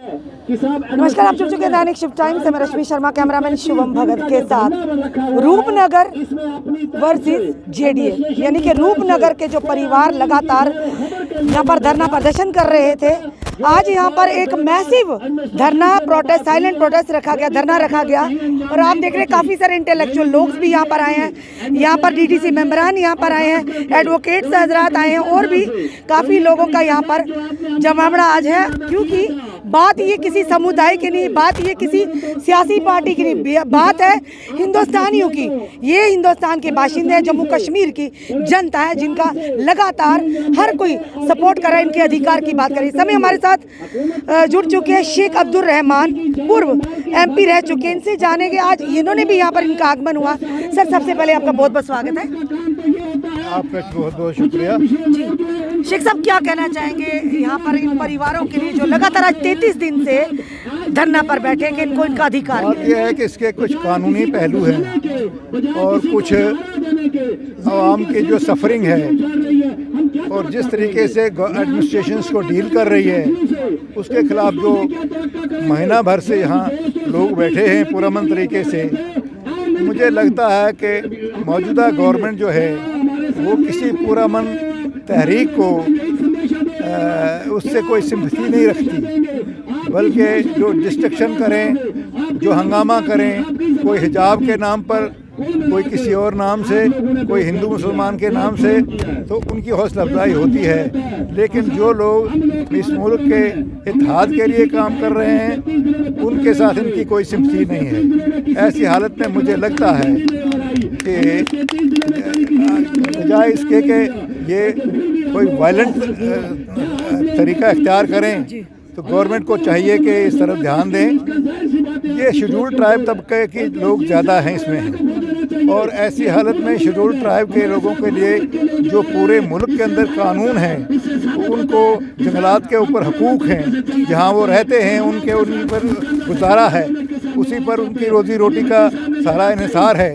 नमस्कार, आप जुड़ चुके हैं दैनिक शिफ्ट टाइम से। मैं रश्मि शर्मा, कैमरामैन शुभम भगत के साथ। रूपनगर वर्सेस जेडीए, यानी कि रूपनगर के जो परिवार लगातार यहाँ पर धरना प्रदर्शन कर रहे थे, आज यहाँ पर एक मैसिव धरना प्रोटेस्ट, साइलेंट प्रोटेस्ट रखा गया, धरना रखा गया। और आप देख रहे हैं काफ़ी सारे इंटेलेक्चुअल लोग भी यहाँ पर आए हैं, यहाँ पर डीडीसी मेंबरान यहाँ पर आए हैं, एडवोकेट्स हजरात आए हैं, और भी काफ़ी लोगों का यहाँ पर जमावड़ा आज है। क्योंकि बात ये किसी समुदाय की नहीं, बात ये किसी सियासी पार्टी की नहीं, बात है हिंदुस्तानियों की। ये हिंदुस्तान के बाशिंदे हैं, जम्मू कश्मीर की जनता है, जिनका लगातार हर कोई सपोर्ट कर रहा है, इनके अधिकार की बात करें। इस समय हमारे साथ जुड़ चुके हैं शेख अब्दुल रहमान, पूर्व एमपी रह चुके हैं। इनसे जानेंगे आज इन्होंने भी यहाँ पर इनका आगमन हुआ। सर, सबसे पहले आपका बहुत बहुत स्वागत है। आपका बहुत बहुत शुक्रिया जी। शेख साहब, क्या कहना चाहेंगे यहाँ पर इन परिवारों के लिए जो लगातार आज 33 दिन से धरना पर बैठे हैं कि इनको इनका अधिकार? बात यह है कि इसके कुछ कानूनी पहलू हैं और कुछ आवाम की जो सफरिंग है और जिस तरीके से एडमिनिस्ट्रेशंस को डील कर रही है, उसके खिलाफ जो महीना भर से यहाँ लोग बैठे हैं पुरअमन तरीके से, मुझे लगता है कि मौजूदा गवर्नमेंट जो है वो किसी पुरअमन तहरीक को उससे कोई सिंपैथी नहीं रखती, बल्कि जो डिस्ट्रक्शन करें, जो हंगामा करें, कोई हिजाब के नाम पर, कोई किसी और नाम से, कोई हिंदू मुसलमान के नाम से, तो उनकी हौसला अफजाई होती है। लेकिन जो लोग इस मुल्क के इत्तेहाद के लिए काम कर रहे हैं, उनके साथ इनकी कोई सिंपैथी नहीं है। ऐसी हालत में मुझे लगता है कि बजाय इसके कि ये कोई वायलेंट तरीका इख्तियार करें, तो गवर्नमेंट को चाहिए कि इस तरफ ध्यान दें। ये शेड्यूल्ड ट्राइब तबके के लोग ज़्यादा हैं इसमें हैं, और ऐसी हालत में शेड्यूल्ड ट्राइब के लोगों के लिए जो पूरे मुल्क के अंदर कानून हैं, उनको जंगलात के ऊपर हकूक़ हैं, जहाँ वो रहते हैं उनके उन्हीं पर गुजारा है, उसी पर उनकी रोज़ी रोटी का सारा इन्हिसार है।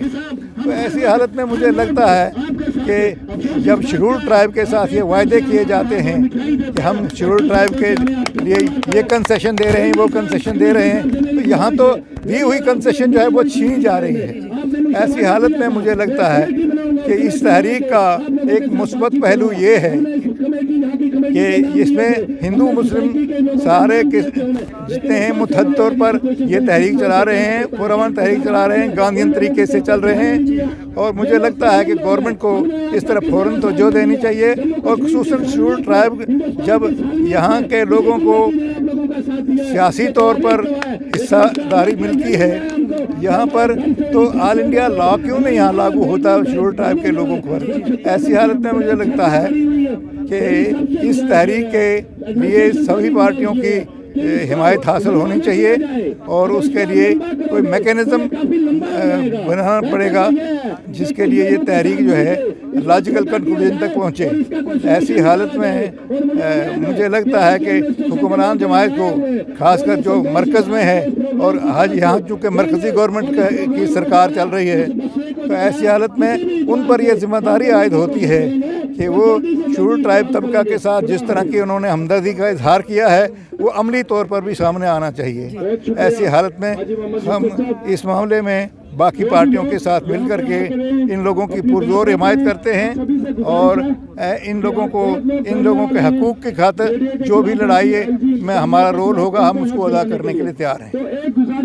तो ऐसी हालत में मुझे लगता है कि जब शेड्यूल्ड ट्राइब के साथ ये वायदे किए जाते हैं कि हम शेड्यूल्ड ट्राइब के लिए ये कंसेशन दे रहे हैं, वो कंसेशन दे रहे हैं, तो यहाँ तो दी हुई कंसेशन जो है वो छीनी जा रही है। ऐसी हालत में मुझे लगता है कि इस तहरीक का एक मुस्बत पहलू ये है कि इसमें हिंदू मुस्लिम सारे के जितने हैं मुतहद तौर पर ये तहरीक चला रहे हैं, पुरअमन तहरीक चला रहे हैं, गांधीयन तरीके से चल रहे हैं। और मुझे लगता है कि गवर्नमेंट को इस तरफ फ़ौरन तवज्जो देनी चाहिए। और खुसूसन शेड्यूल्ड ट्राइब जब यहाँ के लोगों को सियासी तौर पर हिस्सादारी मिलती है यहाँ पर, तो ऑल इंडिया लॉ क्यों नहीं यहाँ लागू होता शेड्यूल्ड ट्राइब के लोगों पर? ऐसी हालत में मुझे लगता है कि इस तहरीक के लिए सभी पार्टियों की हिमायत हासिल होनी चाहिए, और उसके लिए कोई मैकेनिज़्म बनाना पड़ेगा जिसके लिए ये तहरीक जो है लॉजिकल कंक्लूजन तक पहुँचे। ऐसी हालत में मुझे लगता है कि हुक्मरान जमात को, खासकर जो मरकज़ में है, और आज यहाँ चूँकि मरकज़ी गवर्नमेंट की सरकार चल रही है, तो ऐसी हालत में उन पर यह जिम्मेदारी आयद होती है कि वो शेड्यूल्ड ट्राइब तबका के साथ जिस तरह की उन्होंने हमदर्दी का इजहार किया है, वो अमली तौर पर भी सामने आना चाहिए। ऐसी हालत में हम इस मामले में बाकी पार्टियों के साथ मिलकर के इन लोगों की पुरजोर हिमायत करते हैं, और इन लोगों के हकूक़ की खातिर जो भी लड़ाई में हमारा रोल होगा, हम उसको अदा करने के लिए तैयार हैं।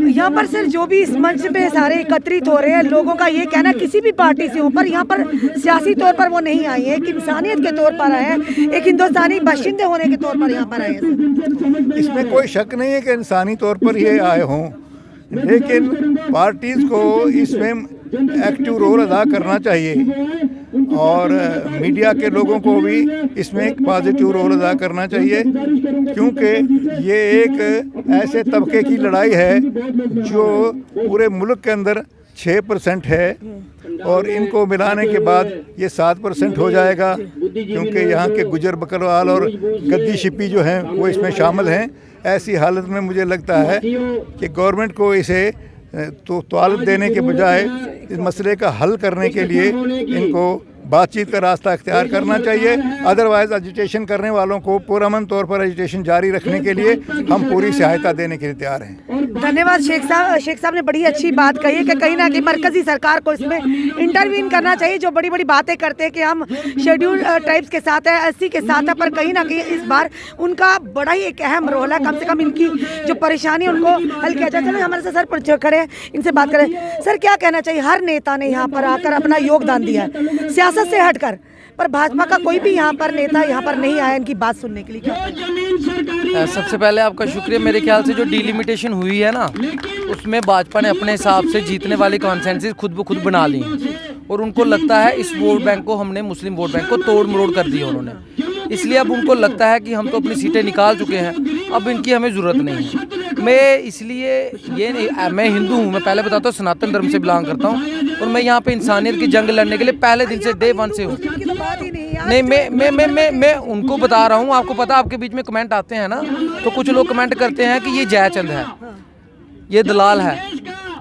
यहाँ पर सर जो भी इस मंच पे सारे एकत्रित हो रहे हैं, लोगों का ये कहना किसी भी पार्टी से हो, पर यहाँ पर सियासी तौर पर वो नहीं आए हैं, एक इंसानियत के तौर पर आए हैं, एक हिंदुस्तानी बाशिंदे होने के तौर पर यहाँ पर आए हैं। इसमें कोई शक नहीं है कि इंसानी तौर पर ये आए हों, लेकिन पार्टीज़ को इसमें एक्टिव रोल अदा करना चाहिए, और मीडिया के लोगों को भी इसमें एक पॉजिटिव रोल अदा करना चाहिए, क्योंकि ये एक ऐसे तबके की लड़ाई है जो पूरे मुल्क के अंदर 6% है, और इनको मिलाने के बाद ये 7% हो जाएगा, क्योंकि यहाँ के गुजर बकरवाल और गद्दी शिपी जो हैं वो इसमें शामिल हैं। ऐसी हालत में मुझे लगता है कि गवर्नमेंट को इसे तो तवालत देने के बजाय इस मसले का हल करने के लिए इनको बातचीत का रास्ता इख्तियार करना चाहिए। अदरवाइज़ एजिटेशन करने वालों को पुरअमन तौर पर एजिटेशन जारी रखने के लिए हम पूरी सहायता देने के लिए तैयार हैं। धन्यवाद शेख साहब ने बड़ी अच्छी बात कही है कि कहीं ना कहीं मरकजी सरकार को इसमें इंटरवीन करना चाहिए। जो बड़ी बड़ी बातें करते हैं कि हम शेड्यूल ट्राइब्स के साथ है, एससी के साथ है, पर कहीं ना कहीं इस बार उनका बड़ा ही एक अहम रोल है। कम से कम इनकी जो परेशानी उनको हल किया जाए। चलो हमारे साथ सर खड़े हैं, इनसे बात करें। सर क्या कहना चाहिए, हर नेता ने यहाँ पर आकर अपना योगदान दिया है सियासत से हटकर, पर भाजपा का कोई भी यहाँ पर नेता यहाँ पर नहीं आया इनकी बात सुनने के लिए। सबसे पहले आपका शुक्रिया। मेरे ख्याल से जो डिलिमिटेशन हुई है ना, उसमें भाजपा ने अपने हिसाब से जीतने वाले कॉन्सेंसस खुद ब खुद बना ली हैं और उनको लगता है इस वोट बैंक को हमने मुस्लिम वोट बैंक को तोड़ मरोड़ कर दिया उन्होंने, इसलिए अब उनको लगता है कि हम तो अपनी सीटें निकाल चुके हैं, अब इनकी हमें ज़रूरत नहीं है। मैं इसलिए मैं हिंदू हूँ, मैं पहले बताता हूँ सनातन धर्म से बिलोंग करता हूँ और मैं यहाँ पे इंसानियत की जंग लड़ने के लिए पहले दिन से डे 1 से हूँ। नहीं मैं उनको बता रहा हूँ। आपको पता, आपके बीच में कमेंट आते हैं ना, तो कुछ लोग कमेंट करते हैं कि ये जयचंद है, ये दलाल है,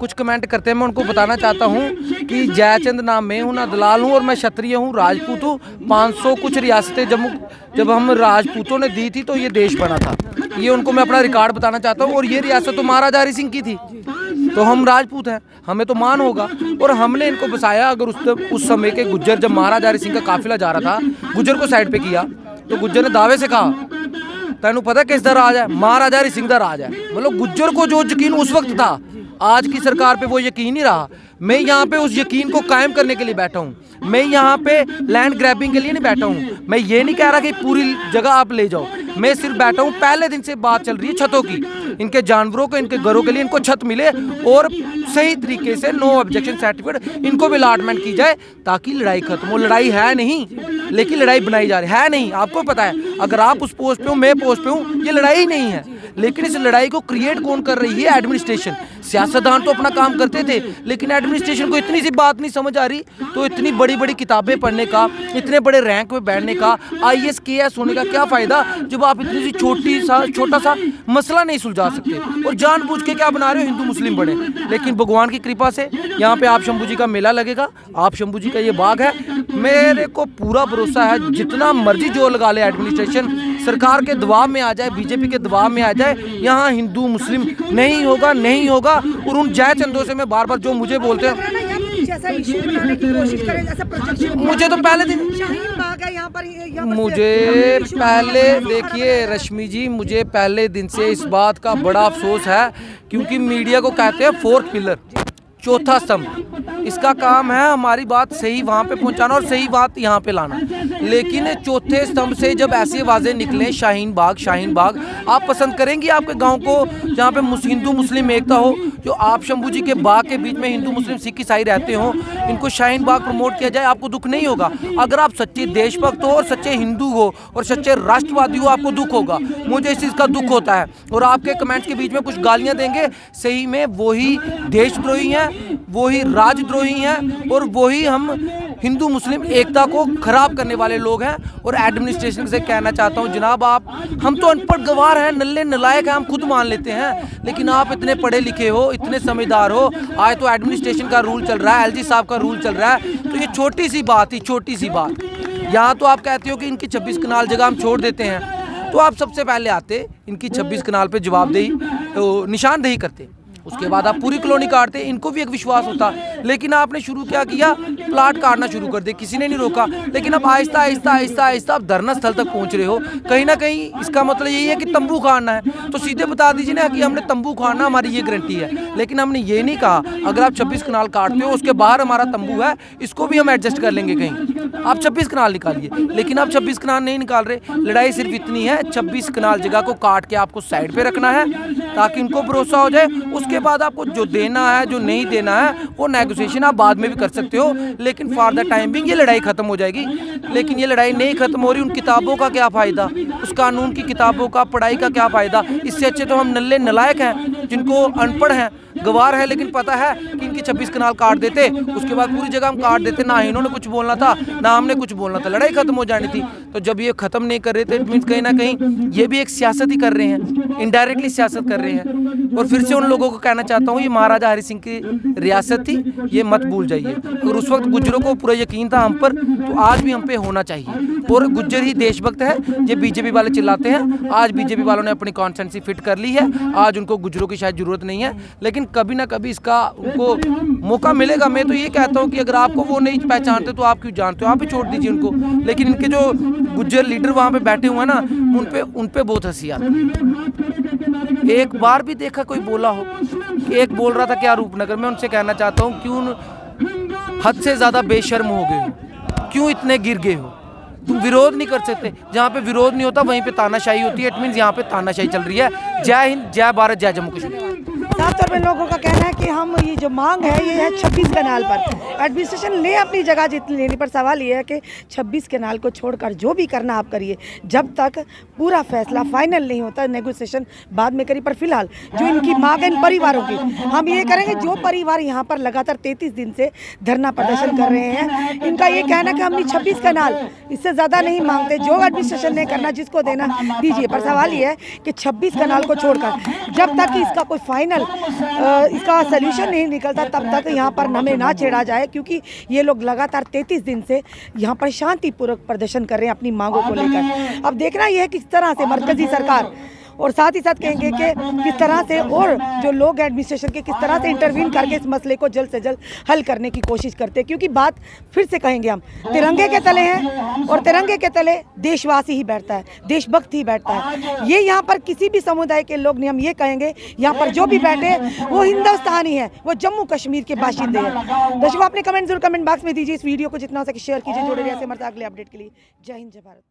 कुछ कमेंट करते हैं। मैं उनको बताना चाहता हूँ कि जयचंद ना मैं हूँ ना दलाल हूँ, और मैं क्षत्रिय हूँ, राजपूत हूँ। 500 कुछ रियासतें जब हम राजपूतों ने दी थी तो ये देश बना था। ये उनको मैं अपना रिकॉर्ड बताना चाहता हूँ। और ये रियासत तो महाराजा हरि सिंह की थी, तो हम राजपूत हैं, हमें तो मान होगा। और हमने इनको बसाया। अगर उस समय के गुज्जर, जब महाराजा हरि सिंह का काफिला जा रहा था, गुज्जर को साइड पे किया तो गुज्जर ने दावे से कहा, तेनू पता किस दा राज है? महाराजा हरि सिंह दा राज है। मतलब गुज्जर को जो यकीन उस वक्त था, आज की सरकार पे वो यकीन नहीं रहा। मैं यहाँ पे उस यकीन को कायम करने के लिए बैठा हूँ। मैं यहाँ पे लैंड ग्रैबिंग के लिए नहीं बैठा हूँ। मैं ये नहीं कह रहा कि पूरी जगह आप ले जाओ। मैं सिर्फ बैठा हूँ, पहले दिन से बात चल रही है छतों की। इनके जानवरों को, इनके घरों के लिए इनको छत मिले और सही तरीके से नो ऑब्जेक्शन सर्टिफिकेट इनको भी अलॉटमेंट की जाए, ताकि लड़ाई खत्म हो। लड़ाई है नहीं, लेकिन लड़ाई बनाई जा रही है नहीं। आपको पता है, अगर आप उस पोस्ट पे हो, मैं पोस्ट पे हूँ, ये लड़ाई नहीं है। लेकिन इस लड़ाई को क्रिएट कौन कर रही है? एडमिनिस्ट्रेशन। सियासतदान तो अपना काम करते थे, लेकिन एडमिनिस्ट्रेशन को इतनी सी बात नहीं समझ आ रही, तो इतनी बड़ी बड़ी किताबें पढ़ने का, इतने बड़े रैंक में बैठने का, IAS KS होने का क्या फ़ायदा, जब आप इतनी सी छोटा सा मसला नहीं सुलझा सकते और जानबूझ के क्या बना रहे हो, हिंदू मुस्लिम बने। लेकिन भगवान की कृपा से यहाँ पे आप शंभू जी का मेला लगेगा, आप शंभू जी का ये बाग है। मेरे को पूरा भरोसा है, जितना मर्जी जोर लगा ले एडमिनिस्ट्रेशन, सरकार के दबाव में आ जाए, बीजेपी के दबाव में आ जाए, यहाँ हिंदू मुस्लिम नहीं होगा, नहीं होगा। और उन जयचंदों से मैं बार बार जो मुझे बोलते हैं, मुझे तो पहले दिन देखिए रश्मि जी, मुझे पहले दिन से इस बात का बड़ा अफसोस है, क्योंकि मीडिया को कहते हैं 4th पिलर, चौथा स्तंभ। इसका काम है हमारी बात सही वहाँ पे पहुँचाना और सही बात यहाँ पे लाना। लेकिन चौथे स्तंभ से जब ऐसी आवाज़ें निकलें, शाहीन बाग, आप पसंद करेंगी आपके गांव को जहाँ पे हिंदू मुस्लिम एकता हो? जो आप शंभू जी के बाग के बीच में हिंदू मुस्लिम सिख ईसाई रहते हो, इनको शाहीन बाग प्रमोट किया जाए, आपको दुख नहीं होगा? अगर आप सच्चे देशभक्त हो और सच्चे हिंदू हो और सच्चे राष्ट्रवादी हो, आपको दुख होगा। मुझे इस चीज़ का दुख होता है। और आपके कमेंट्स के बीच में कुछ गालियाँ देंगे, सही में वही देशद्रोही हैं, वही राजद्रोही हैं और वही हम हिंदू मुस्लिम एकता को खराब करने वाले लोग हैं। और एडमिनिस्ट्रेशन से कहना चाहता हूं, जनाब हम तो अनपढ़ गवार हैं, नल्ले नलायक हैं, हम खुद मान लेते हैं, लेकिन आप इतने पढ़े लिखे हो, इतने समझदार हो। आज तो एडमिनिस्ट्रेशन का रूल चल रहा है, LG साहब का रूल चल रहा है। तो ये छोटी सी बात यहाँ तो आप कहते हो कि इनकी 26 कनाल जगह हम छोड़ देते हैं, तो आप सबसे पहले आते, इनकी 26 कनाल पे जवाबदेही निशानदेही करते, उसके बाद आप पूरी कॉलोनी काटते, इनको भी एक विश्वास होता। लेकिन आपने शुरू क्या किया, प्लाट काटना शुरू कर दिया, किसी ने नहीं रोका। लेकिन अब आहिस्ता आहिस्ता आप धरना स्थल तक पहुंच रहे हो। कहीं ना कहीं इसका मतलब यही है कि तंबू खाना है, तो सीधे बता दीजिए ना कि हमने तंबू खाना, हमारी ये गारंटी है। लेकिन हमने ये नहीं कहा अगर आप 26 कनाल काटते हो, उसके बाहर हमारा तंबू है, इसको भी हम एडजस्ट कर लेंगे। कहीं आप 26 कनाल निकालिए, लेकिन आप 26 कनाल नहीं निकाल रहे। लड़ाई सिर्फ इतनी है, 26 कनाल जगह को काट के आपको साइड पे रखना है, ताकि इनको भरोसा हो जाए। उसके बाद आपको जो देना है, जो नहीं देना है, वो नेगोशिएशन आप बाद में भी कर सकते हो। लेकिन फॉर द टाइम बिंग ये लड़ाई खत्म हो जाएगी। लेकिन ये लड़ाई नहीं खत्म हो रही, उन किताबों का क्या फ़ायदा, उस कानून की किताबों का, पढ़ाई का क्या फ़ायदा? इससे अच्छे तो हम नल्ले नलायक हैं जिनको अनपढ़ हैं, गवार है, लेकिन पता है कि इनके 26 कनाल काट देते, उसके बाद पूरी जगह हम काट देते, ना इन्होंने कुछ बोलना था ना हमने कुछ बोलना था, लड़ाई खत्म हो जानी थी। तो जब ये खत्म नहीं कर रहे थे, इट मीन्स कहीं ना कहीं ये भी एक सियासत ही कर रहे हैं, इनडायरेक्टली सियासत कर रहे हैं। और फिर से उन लोगों को कहना चाहता हूँ, ये महाराजा हरि सिंह की रियासत थी, ये मत भूल जाइए। और उस वक्त गुज्जरों को पूरा यकीन था हम पर, तो आज भी हम पे होना चाहिए। और गुज्जर ही देशभक्त है, ये बीजेपी वाले चिल्लाते हैं, आज बीजेपी वालों ने अपनी कॉन्स्टिट्यूंसी फिट कर ली है, आज उनको गुज्जरों की शायद जरूरत नहीं है, लेकिन कभी ना कभी इसका उनको मौका मिलेगा। मैं तो ये कहता हूँ कि अगर आपको वो नहीं पहचानते तो आप क्यों जानते हो, आप ही छोड़ दीजिए उनको। लेकिन इनके जो गुज्जर लीडर वहाँ पे बैठे हुए हैं ना, उन पे बहुत हंसी आती है। एक बार भी देखा कोई बोला हो कि एक बोल रहा था क्या रूपनगर में, उनसे कहना चाहता हूँ क्यों हद से ज़्यादा बेशर्म हो गए हो, क्यों इतने गिर गए हो। तुम विरोध नहीं कर सकते, जहाँ पे विरोध नहीं होता वहीं पे तानाशाही होती है। इट मीन्स यहाँ पे तानाशाही चल रही है। जय हिंद, जय भारत, जय जम्मू कश्मीर। साफ तौर पर लोगों का कहना है कि हम ये जो मांग है ये है 26 कनाल पर। एडमिनिस्ट्रेशन ले अपनी जगह जितनी लेनी, पर सवाल ये है कि 26 कनाल को छोड़कर जो भी करना आप करिए, जब तक पूरा फैसला फाइनल नहीं होता नेगोशिएशन बाद में करिए। पर फिलहाल जो इनकी मांग है इन परिवारों की, हम ये करेंगे, जो परिवार यहाँ पर लगातार 33 दिन से धरना प्रदर्शन कर रहे हैं, इनका ये कहना है कि हमने 26 कनाल, इससे ज़्यादा नहीं मांगते, जो एडमिनिस्ट्रेशन ने करना जिसको देना दीजिए। पर सवाल ये है कि 26 कनाल को छोड़कर जब तक इसका कोई फाइनल इसका सलूशन नहीं निकलता, तब तक यहाँ पर हमें ना छेड़ा जाए, क्योंकि ये लोग लगातार 33 दिन से यहाँ पर शांतिपूर्वक प्रदर्शन कर रहे हैं अपनी मांगों को लेकर। अब देखना यह है किस तरह से मरकजी सरकार और साथ ही साथ कहेंगे कि किस तरह से और जो लोग एडमिनिस्ट्रेशन के किस तरह से इंटरवीन करके इस मसले को जल्द से जल्द हल करने की कोशिश करते हैं। क्योंकि बात फिर से कहेंगे, हम तिरंगे के तले हैं और तिरंगे के तले देशवासी ही बैठता है, देशभक्त ही बैठता है। ये यहाँ पर किसी भी समुदाय के लोग नहीं, हम ये कहेंगे यहाँ पर जो भी बैठे वो हिंदुस्तानी है, वो जम्मू कश्मीर के बाशिंदे हैं। दर्शकों, अपने कमेंट जरूर कमेंट बॉक्स में दीजिए। इस वीडियो को जितना हो सके शेयर कीजिए। जुड़े रहिए हमारे साथ अगले अपडेट के लिए। जय हिंद, जय भारत।